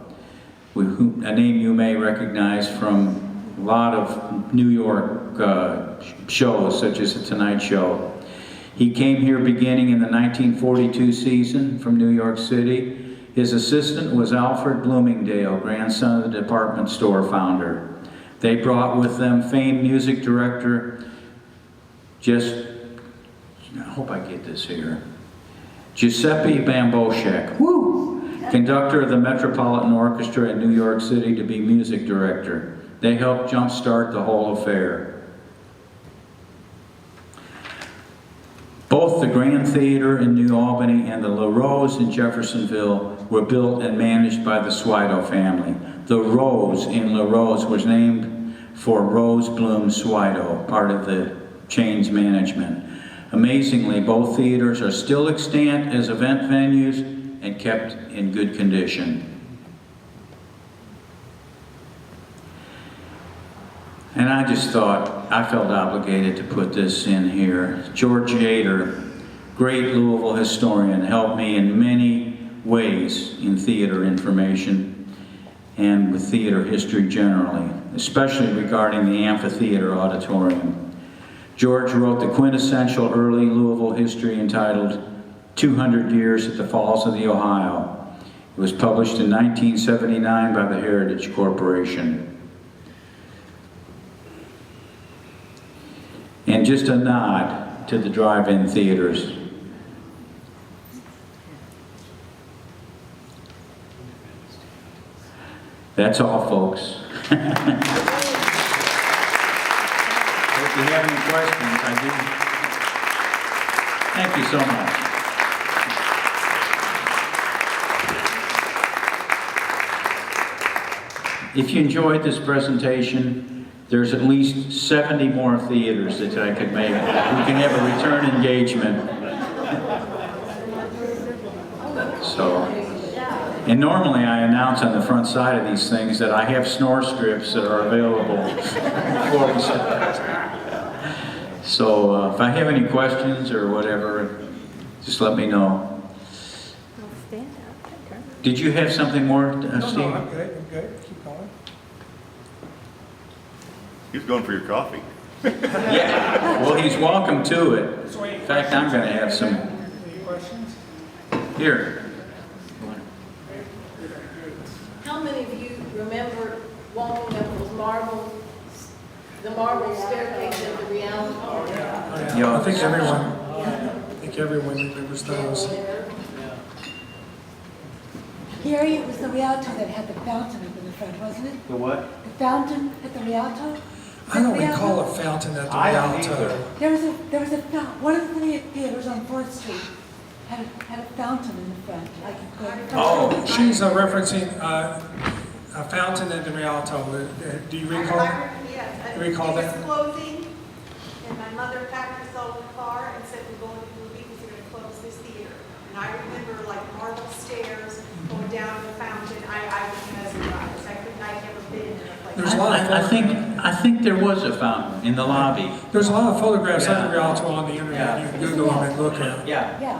a name you may recognize from a lot of New York shows, such as The Tonight Show. He came here beginning in the 1942 season from New York City. His assistant was Alfred Bloomingdale, grandson of the department store founder. They brought with them famed music director, I hope I get this here, Giuseppe Bamboshek, conductor of the Metropolitan Orchestra in New York City, to be music director. They helped jumpstart the whole affair. Both the Grand Theater in New Albany and the La Rose in Jeffersonville were built and managed by the Swido family. The Rose in La Rose was named for Rose Bloom Swido, part of the chain's management. Amazingly, both theaters are still extant as event venues and kept in good condition. And I just thought, I felt obligated to put this in here. George Yater, great Louisville historian, helped me in many ways in theater information and with theater history generally, especially regarding the amphitheater auditorium. George wrote the quintessential early Louisville history entitled 200 Years at the Falls of the Ohio. It was published in 1979 by the Heritage Corporation. And just a nod to the drive-in theaters. That's all, folks. If you have any questions, I do. Thank you so much. If you enjoyed this presentation, there's at least 70 more theaters that I could make. We can have a return engagement. So, and normally I announce on the front side of these things that I have snore strips that are available before we start. So if I have any questions or whatever, just let me know. Did you have something more, Steve? No, I'm good. Keep going. He's going for your coffee. Yeah, well, he's welcome to it. In fact, I'm going to have some. Any questions? Here. How many of you remember walking up those the marble staircase at the Rialto? Yeah, I think everyone remembers those. Gary, it was the Rialto that had the fountain up in the front, wasn't it? The what? The fountain at the Rialto? I don't recall a fountain at the Rialto. There was a fountain. One of the theaters on 4th Street had a fountain in the front. Oh, She's referencing a fountain at the Rialto. Do you recall? Yes. Do you recall that? It was closing, and my mother packed us all in the car and said, we're going to the movie because we're going to close this theater. And I remember like marble stairs going down the fountain. I was mesmerized. I'd never been in a place. There's a lot of I think there was a fountain in the lobby. There's a lot of photographs of the Yeah. Rialto on the internet. Yeah. You can Google them and look at them. Yeah. Yeah.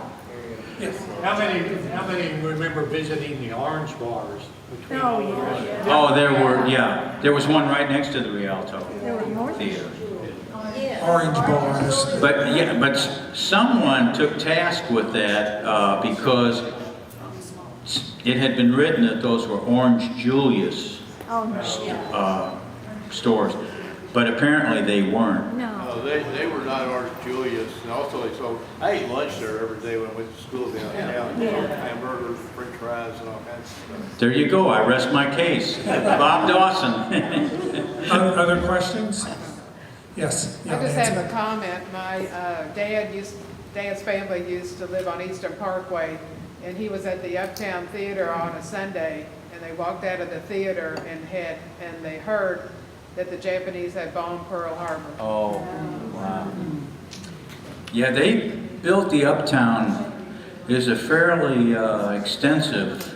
Yes. How many remember visiting the orange bars? between Oh, all the yeah. restaurants? Oh, there was one right next to the Rialto Theater. Yeah. orange bars. But yeah, but someone took task with that because it had been written that those were Orange Julius stores, but apparently they weren't. No, they were not Orange Julius, and also they sold, I ate lunch there every day when I went to school downtown. Hamburgers, french fries, and all kinds of stuff. There you go, I rest my case. Bob Dawson. Other questions? Yes. I just have a comment. My dad's family used to live on Eastern Parkway, and he was at the Uptown Theater on a Sunday, and they walked out of the theater and they heard that the Japanese had bombed Pearl Harbor. Oh, wow. Yeah, they built the Uptown. There's a fairly extensive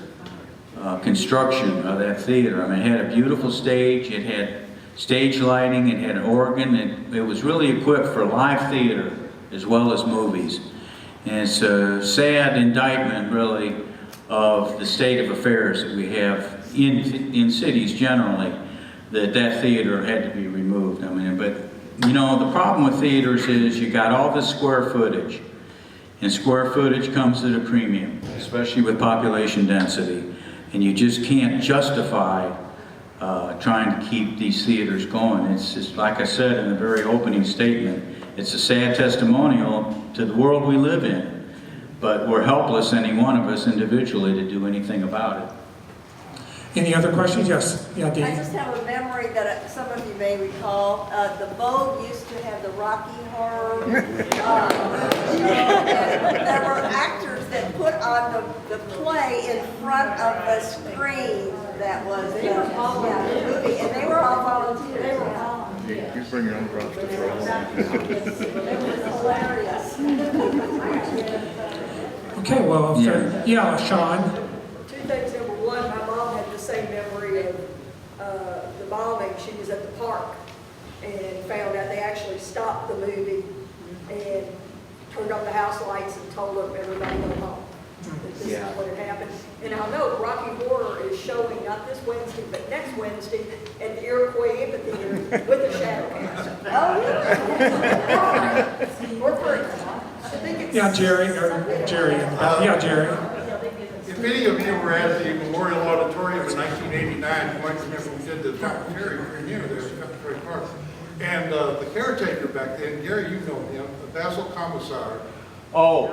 construction of that theater. I mean, it had a beautiful stage, it had stage lighting, it had an organ, it was really equipped for live theater as well as movies. And it's a sad indictment, really, of the state of affairs that we have in cities generally, that theater had to be removed. I mean, but, you know, the problem with theaters is you got all this square footage, and square footage comes at a premium, especially with population density, and you just can't justify trying to keep these theaters going. It's just, like I said in the very opening statement, it's a sad testimonial to the world we live in, but we're helpless, any one of us individually, to do anything about it. Any other questions? Yes. Yeah, Dee. I just have a memory that some of you may recall. The Vogue used to have the Rocky Horror. And there were actors that put on the play in front of the screen that was the movie, and they were all volunteers. They were all volunteers. You bring your own props to throw. It was hilarious. Okay, well, yeah, Sean. Two things. Number one, my mom had the same memory of the bombing. She was at the park and found out they actually stopped the movie and turned on the house lights and told them everybody go home. That this is what had happened. And I know Rocky Horror is showing not this Wednesday, but next Wednesday at the Iroquois Amphitheater with a shadow cast. Oh, yeah. Or free. I think it's Yeah, Jerry. Yeah, Jerry. If any of you were at the Memorial Auditorium in 1989, you might remember we did the documentary premiere there at Country Park. And the caretaker back then, Gary, you know him, Basil Commissar. Do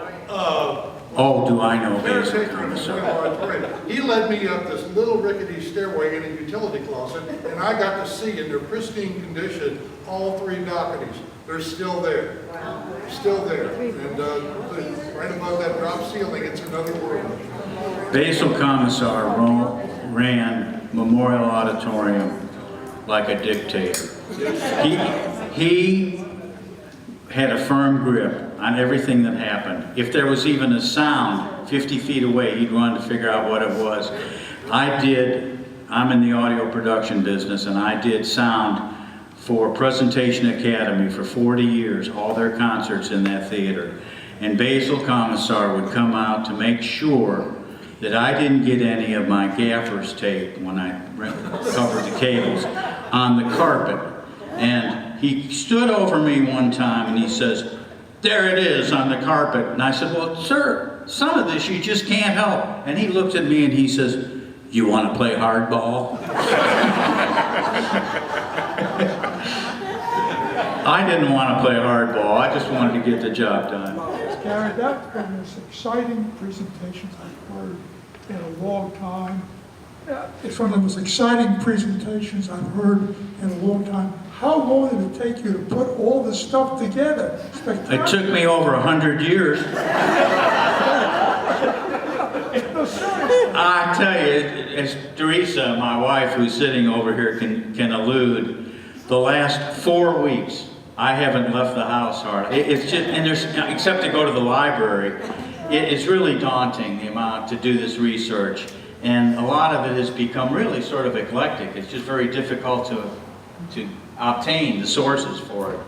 I know Basil Caretaker in the Memorial Auditorium. He led me up this little rickety stairway in a utility closet, and I got to see in their pristine condition all three balconies. They're still there. Still there. And right above that drop ceiling, it's another world. Basil Commissar ran Memorial Auditorium like a dictator. He had a firm grip on everything that happened. If there was even a sound 50 feet away, he'd run to figure out what it was. I'm in the audio production business, and I did sound for Presentation Academy for 40 years, all their concerts in that theater. And Basil Commissar would come out to make sure that I didn't get any of my gaffer's tape when I covered the cables on the carpet. And he stood over me one time and he says, "There it is on the carpet." And I said, "Well, sir, some of this you just can't help." And he looked at me and he says, "You want to play hardball?" I didn't want to play hardball. I just wanted to get the job done. Gary, that's been the most exciting presentations I've heard in a long time. It's one of the most exciting presentations I've heard in a long time. How long did it take you to put all this stuff together? It took me over 100 years. I tell you, as Teresa, my wife, who's sitting over here, can allude, the last 4 weeks, I haven't left the house hardly. It's just, and there's, except to go to the library, it's really daunting, the amount to do this research. And a lot of it has become really sort of eclectic. It's just very difficult to obtain the sources for it.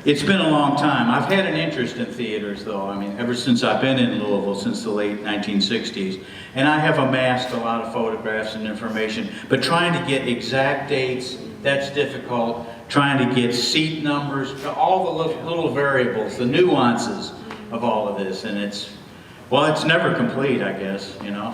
It's been a long time. I've had an interest in theaters, though. I mean, ever since I've been in Louisville, since the late 1960s. And I have amassed a lot of photographs and information. But trying to get exact dates, that's difficult, trying to get seat numbers, all the little variables, the nuances of all of this, and it's never complete, I guess, you know.